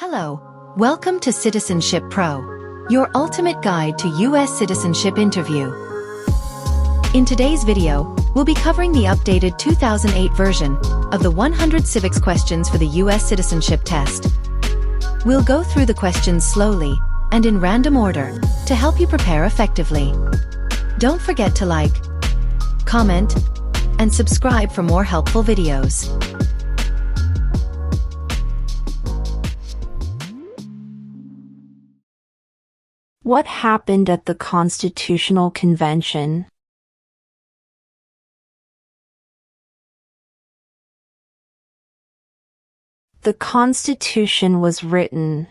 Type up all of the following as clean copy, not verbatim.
Hello, welcome to Citizenship Pro, your ultimate guide to U.S. citizenship interview. In today's video, we'll be covering the updated 2008 version of the 100 civics questions for the U.S. Citizenship Test. We'll go through the questions slowly and in random order to help you prepare effectively. Don't forget to like, comment, and subscribe for more helpful videos. What happened at the Constitutional Convention? The Constitution was written.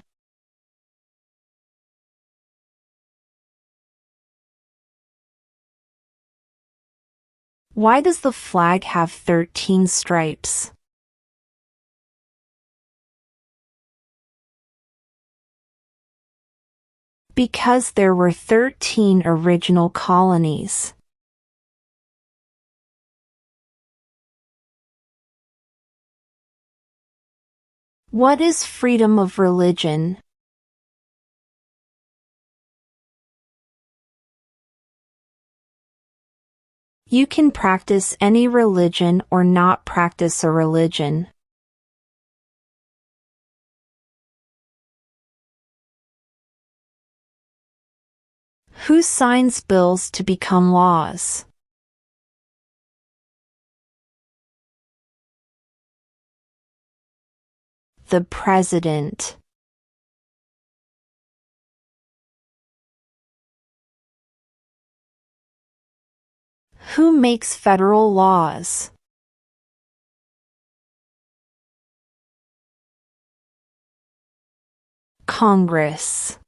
Why does the flag have 13 stripes? Because there were 13 original colonies. What is freedom of religion? You can practice any religion or not practice a religion. Who signs bills to become laws? The President. Who makes federal laws? Congress.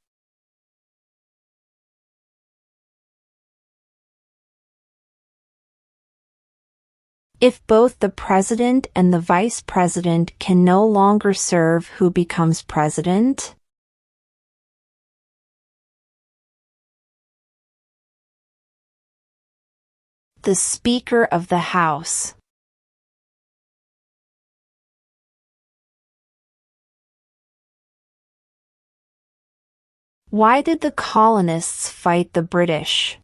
If both the president and the vice president can no longer serve, who becomes president? The Speaker of the House. Why did the colonists fight the British?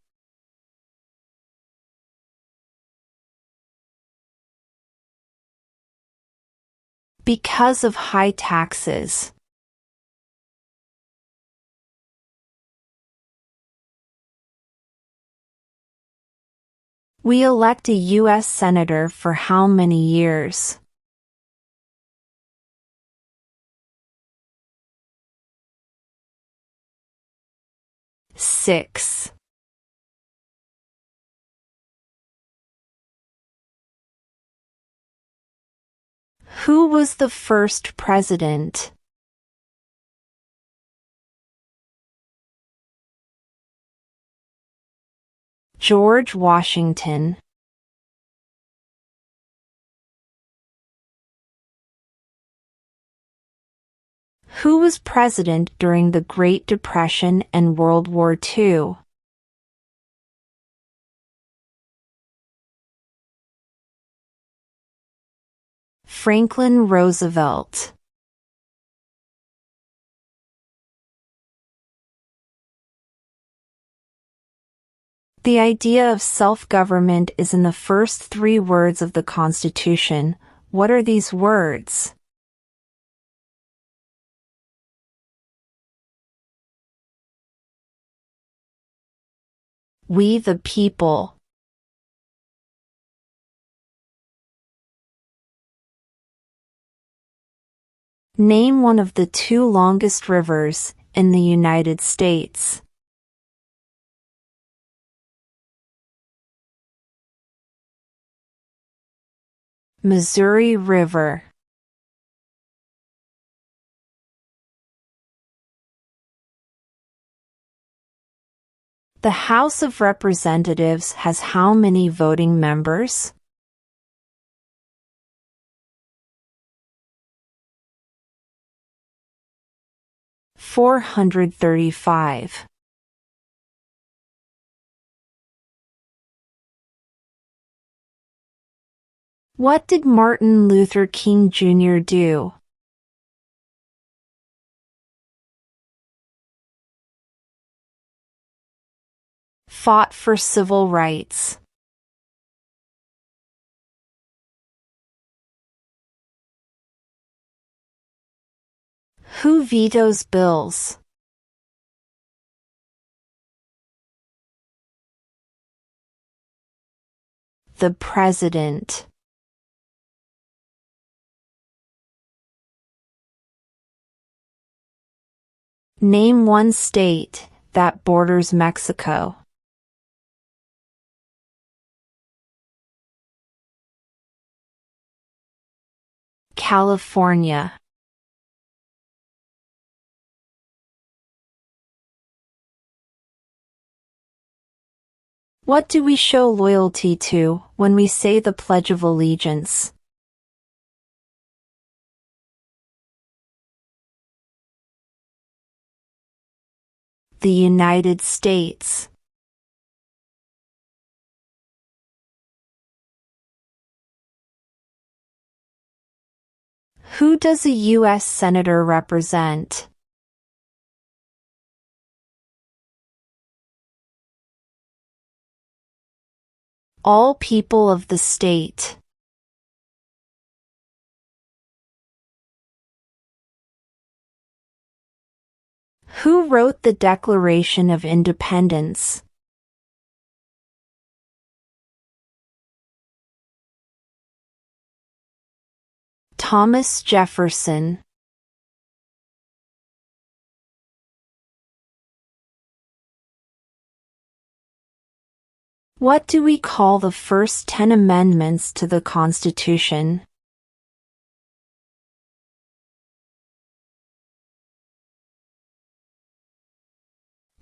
Because of high taxes. We elect a U.S. Senator for how many years? 6. Who was the first president? George Washington. Who was president during the Great Depression and World War II? Franklin Roosevelt. The idea of self-government is in the first 3 words of the Constitution. What are these words? We the people. Name one of the 2 longest rivers in the United States. Missouri River. The House of Representatives has how many voting members? 435. What did Martin Luther King Jr. do? fought for civil rights? Who vetoes bills? The President. Name one state that borders Mexico. California. What do we show loyalty to when we say the Pledge of Allegiance? The United States. Who does a U.S. Senator represent? All people of the state. Who wrote the Declaration of Independence? Thomas Jefferson. What do we call the first 10 amendments to the Constitution?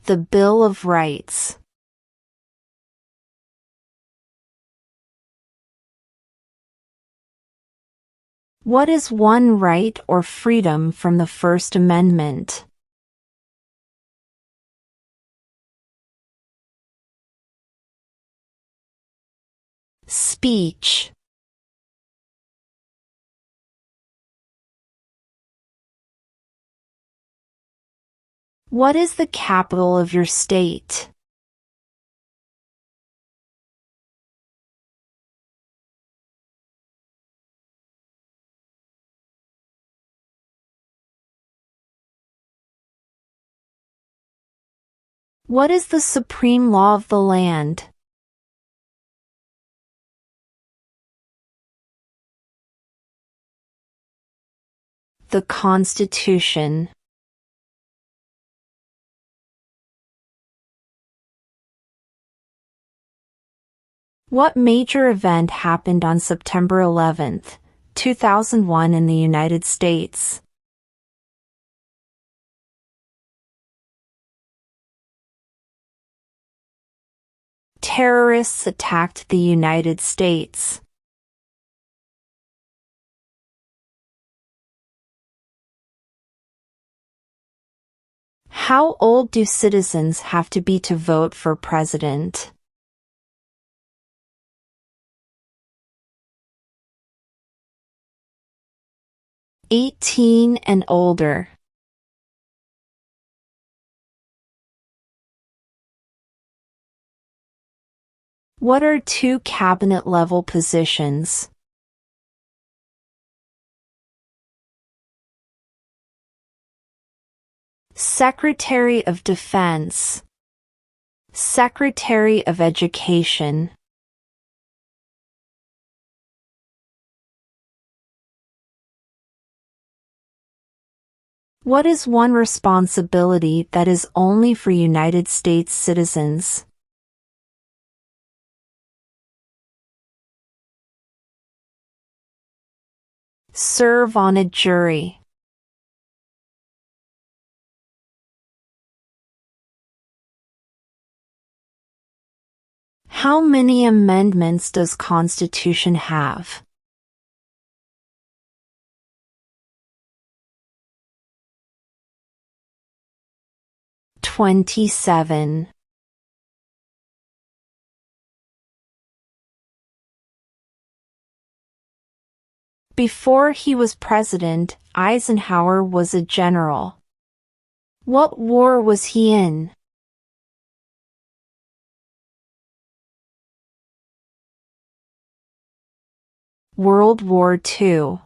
The Bill of Rights. What is one right or freedom from the First Amendment? Speech. What is the capital of your state? What is the supreme law of the land? The Constitution. What major event happened on September 11, 2001 in the United States? Terrorists attacked the United States. How old do citizens have to be to vote for president? 18 and older. What are two cabinet-level positions? Secretary of Defense. Secretary of Education. What is one responsibility that is only for United States citizens? Serve on a jury. How many amendments does Constitution have? 27. Before he was president, Eisenhower was a general. What war was he in? World War II.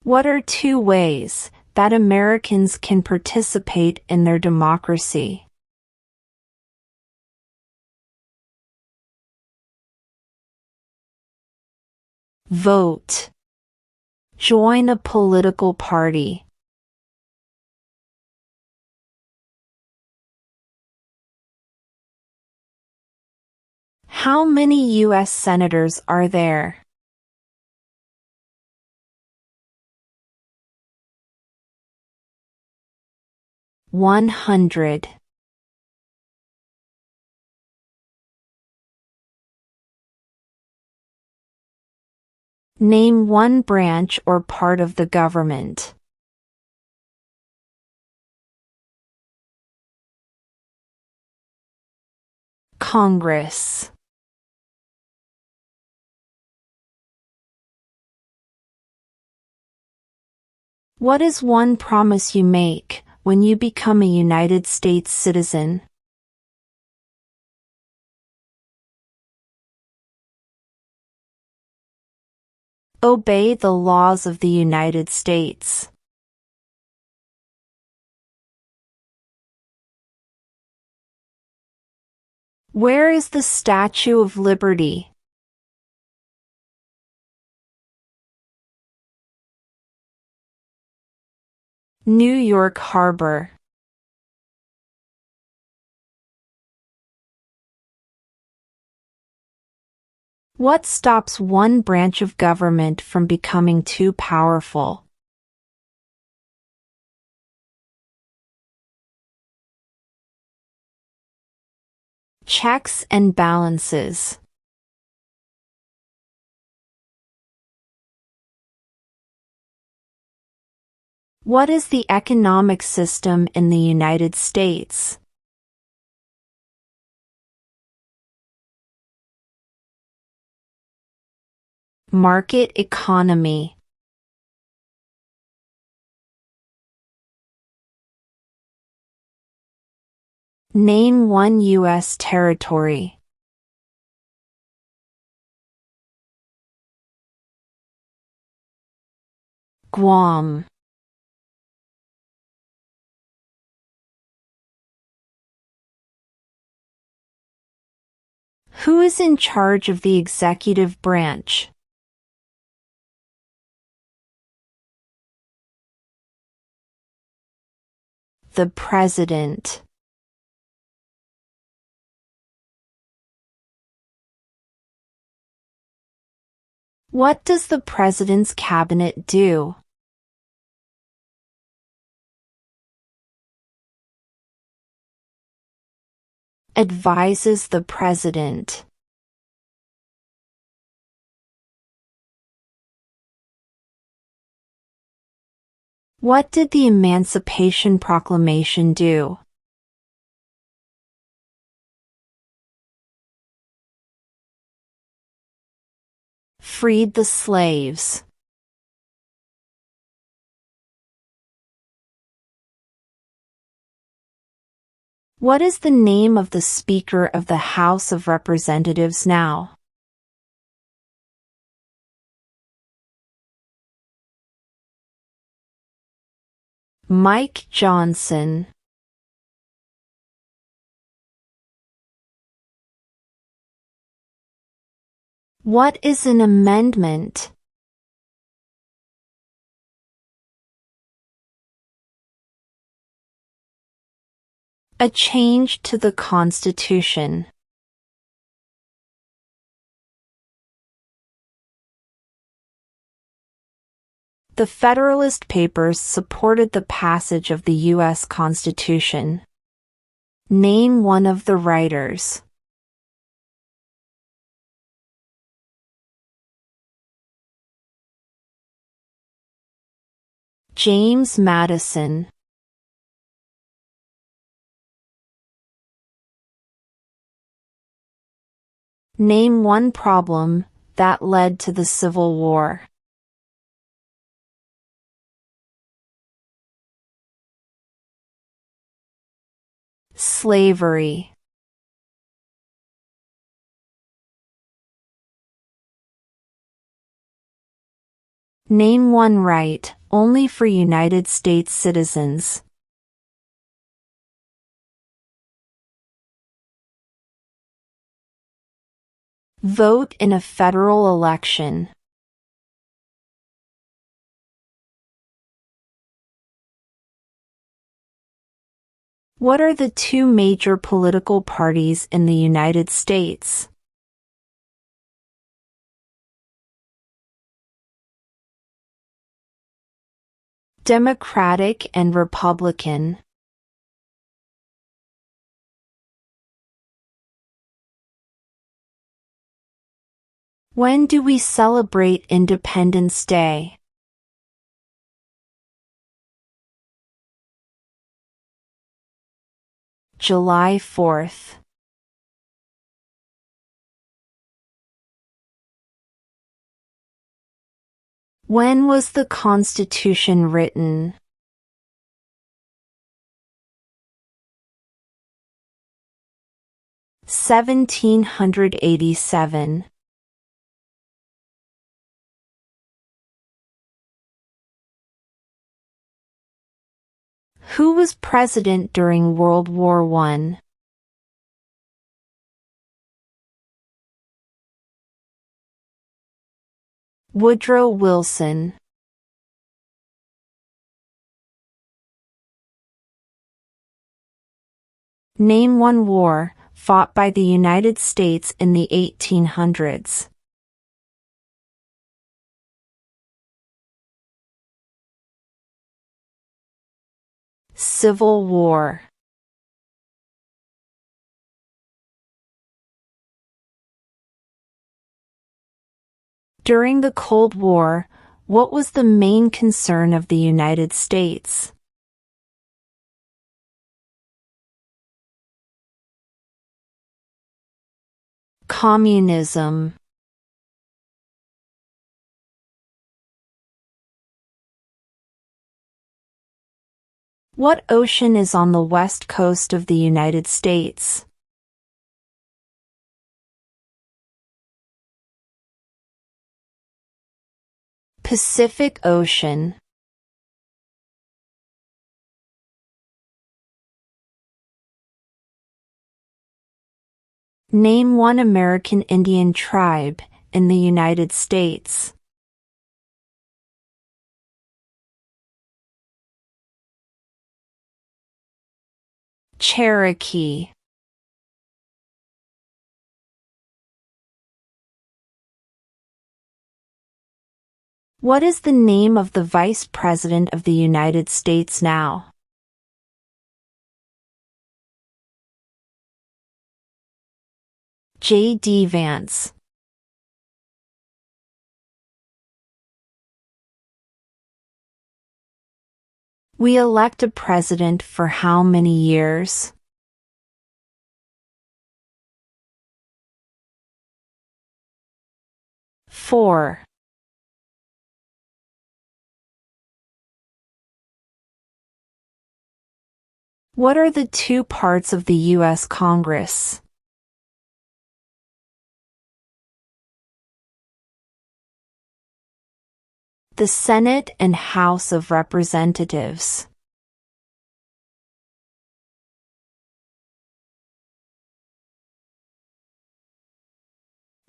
What are 2 ways that Americans can participate in their democracy? Vote. Join a political party. How many U.S. senators are there? $100. Name one branch or part of the government. Congress. What is one promise you make when you become a United States citizen? Obey the laws of the United States. Where is the Statue of Liberty? New York Harbor. What stops one branch of government from becoming too powerful? Checks and balances. What is the economic system in the United States? Market economy. Name one U.S. territory. Guam. Who is in charge of the executive branch? The President. What does the President's cabinet do? Advises the President. What did the Emancipation Proclamation do? Freed the slaves. What is the name of the Speaker of the House of Representatives now? Mike Johnson. What is an amendment? A change to the Constitution. The Federalist Papers supported the passage of the U.S. Constitution. Name one of the writers. James Madison. Name one problem that led to the Civil War. Slavery. Name one right, only for United States citizens. Vote in a federal election. What are the two major political parties in the United States? Democratic and Republican. When do we celebrate Independence Day? July 4th. When was the Constitution written? (1787). Who was president during World War I? Woodrow Wilson. Name one war fought by the United States in the 1800s. Civil War. During the Cold War, what was the main concern of the United States? Communism. What ocean is on the west coast of the United States? Pacific Ocean. Name one American Indian tribe in the United States. Cherokee. What is the name of the Vice President of the United States now? J.D. Vance. We elect a president for how many years? 4. What are the two parts of the U.S. Congress? The Senate and House of Representatives.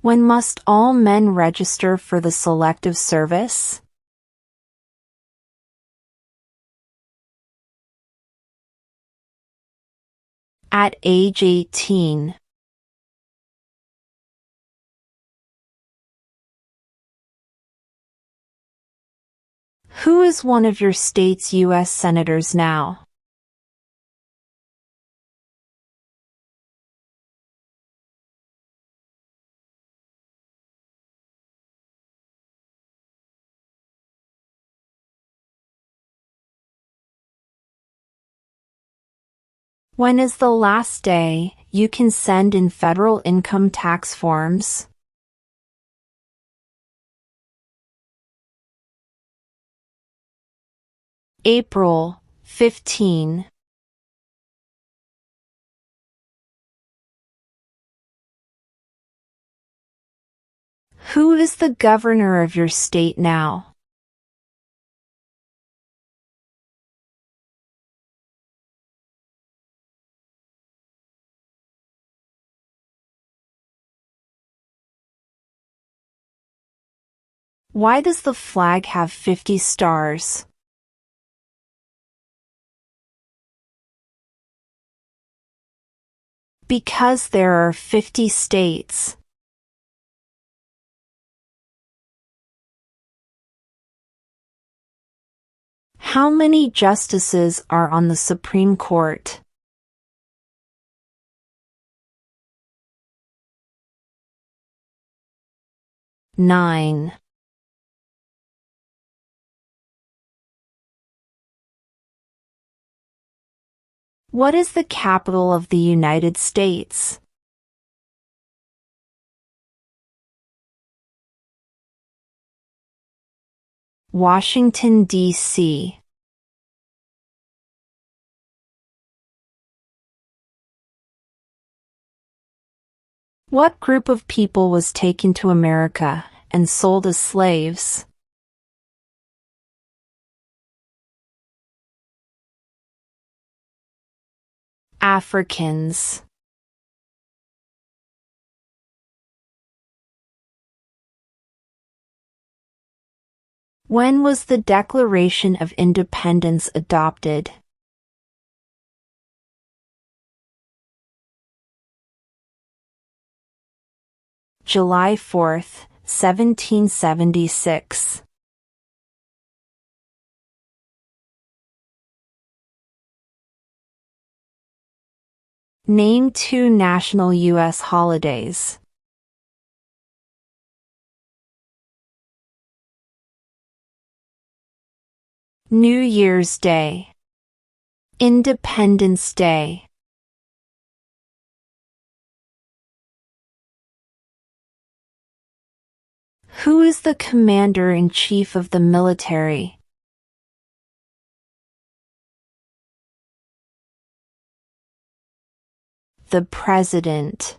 When must all men register for the Selective Service? At age 18. Who is one of your state's U.S. senators now? When is the last day you can send in federal income tax forms? April 15. Who is the governor of your state now? Why does the flag have 50 stars? Because there are 50 states. How many justices are on the Supreme Court? Nine. What is the capital of the United States? Washington, D.C. What group of people was taken to America and sold as slaves? Africans. When was the Declaration of Independence adopted? July 4, 1776. Name 2 national U.S. holidays. New Year's Day. Independence Day. Who is the commander-in-chief of the military? The President.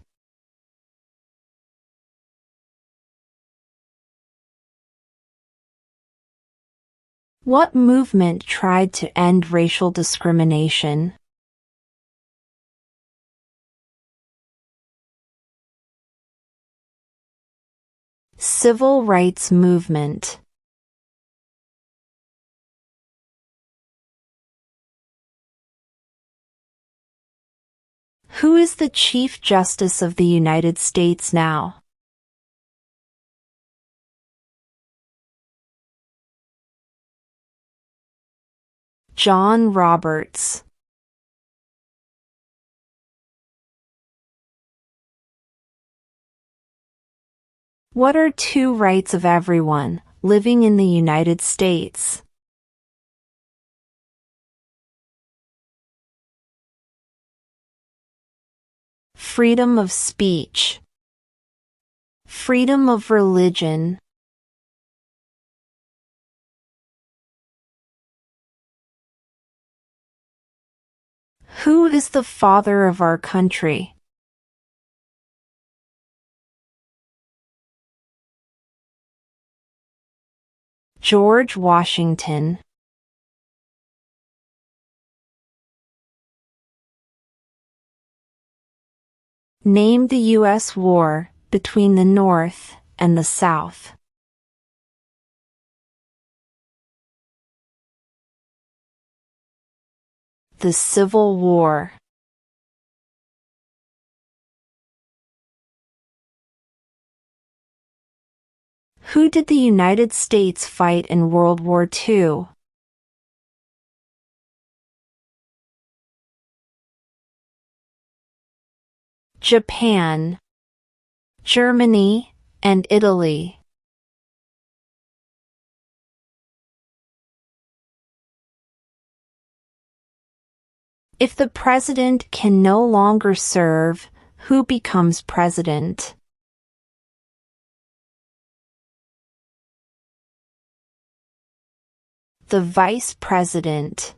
What movement tried to end racial discrimination? Civil rights movement. Who is the Chief Justice of the United States now? John Roberts. What are 2 rights of everyone living in the United States? Freedom of speech. Freedom of religion. Who is the father of our country? George Washington. Name the U.S. war between the North and the South. The Civil War. Who did the United States fight in World War II? Japan, Germany, and Italy. If the president can no longer serve, who becomes president? The vice president.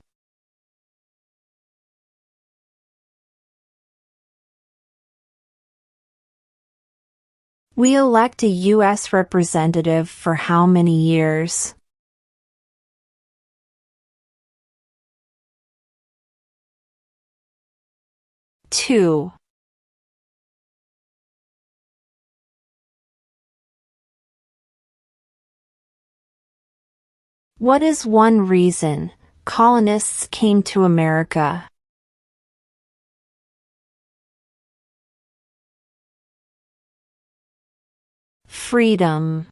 We elect a U.S. representative for how many years? Two. What is one reason colonists came to America? Freedom.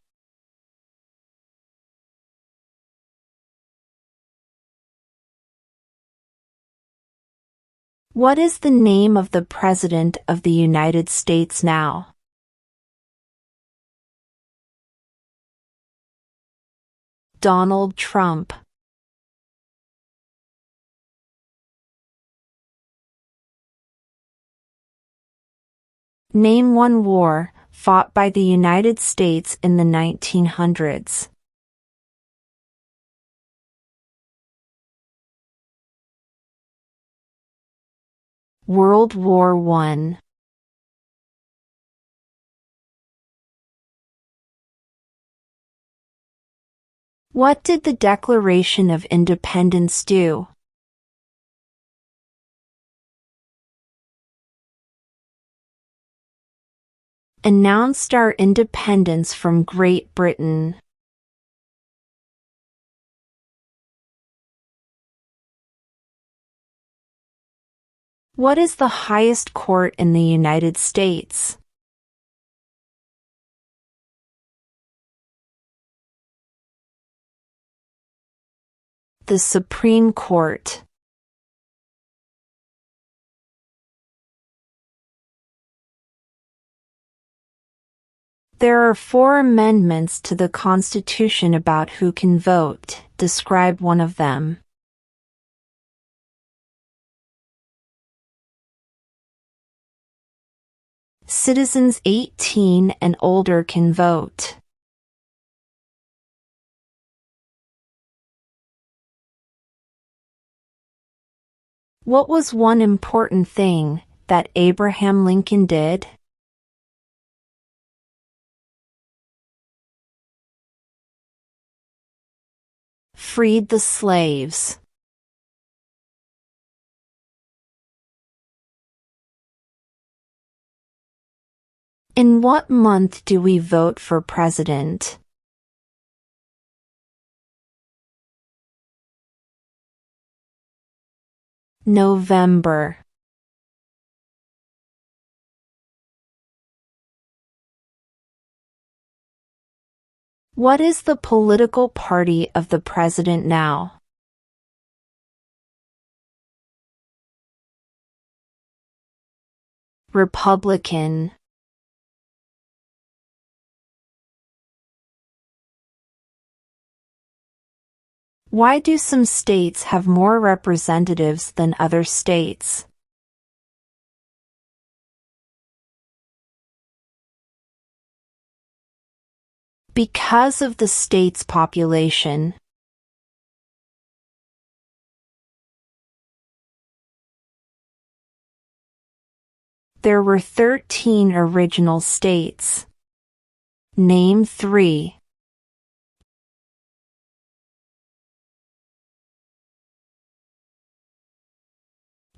What is the name of the President of the United States now? Donald Trump. Name one war fought by the United States in the 1900s. World War I. What did the Declaration of Independence do? Announced our independence from Great Britain. What is the highest court in the United States? The Supreme Court. There are 4 amendments to the Constitution about who can vote. Describe one of them. Citizens 18 and older can vote. What was one important thing that Abraham Lincoln did? Freed the slaves. In what month do we vote for president? November. What is the political party of the president now? Republican. Why do some states have more representatives than other states? Because of the state's population. There were 13 original states. Name 3.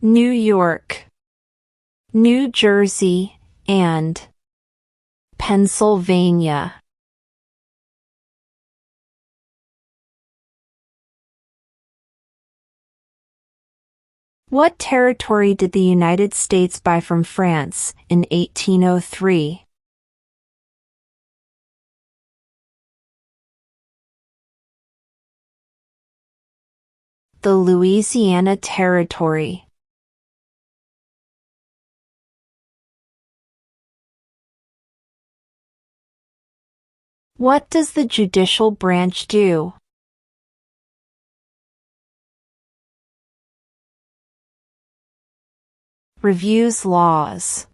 New York, New Jersey, and Pennsylvania. What territory did the United States buy from France in 1803? The Louisiana Territory. What does the judicial branch do? Reviews laws.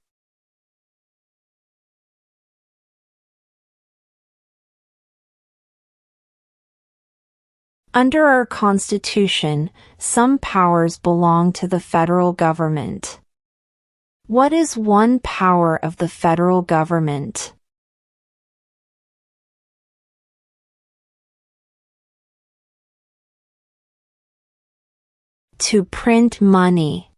Under our Constitution, some powers belong to the federal government. What is one power of the federal government? To print money.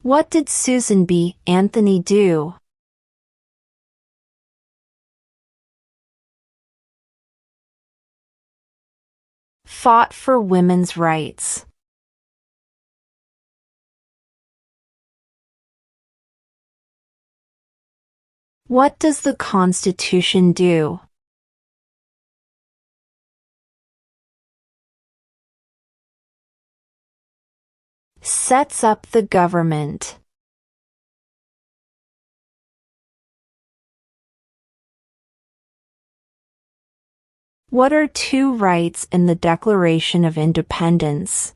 What did Susan B. Anthony do? Fought for women's rights. What does the Constitution do? Sets up the government. What are two rights in the Declaration of Independence?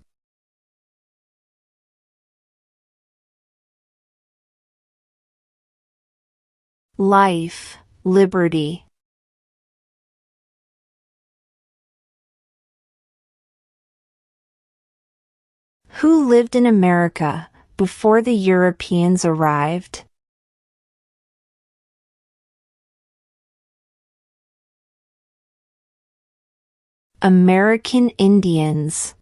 Life, liberty. Who lived in America before the Europeans arrived? American Indians.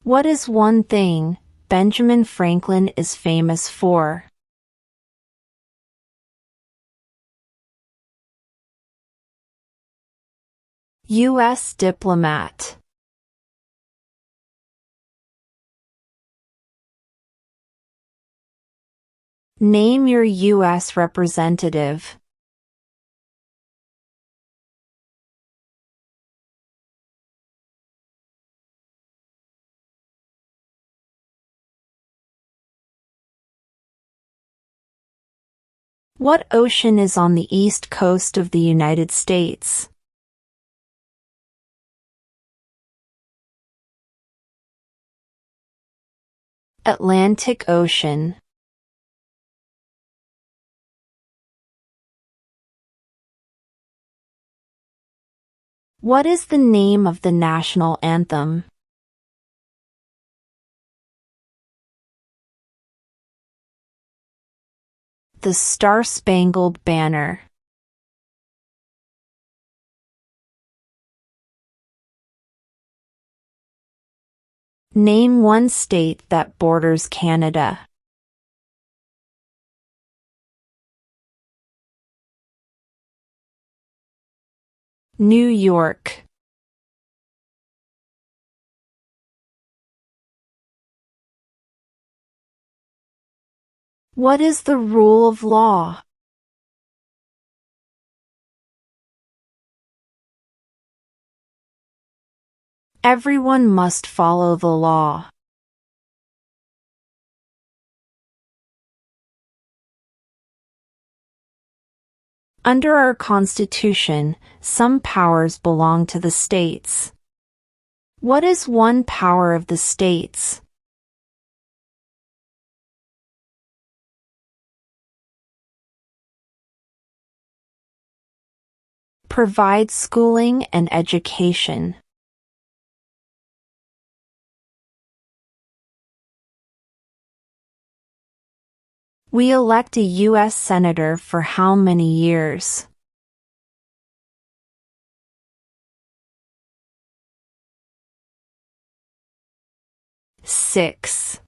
What is one thing Benjamin Franklin is famous for? U.S. diplomat. Name your U.S. representative. What ocean is on the east coast of the United States? Atlantic Ocean. What is the name of the national anthem? The Star-Spangled Banner. Name one state that borders Canada. New York. What is the rule of law? Everyone must follow the law. Under our Constitution, some powers belong to the states. What is one power of the states? Provide schooling and education. We elect a U.S. Senator for how many years? 6.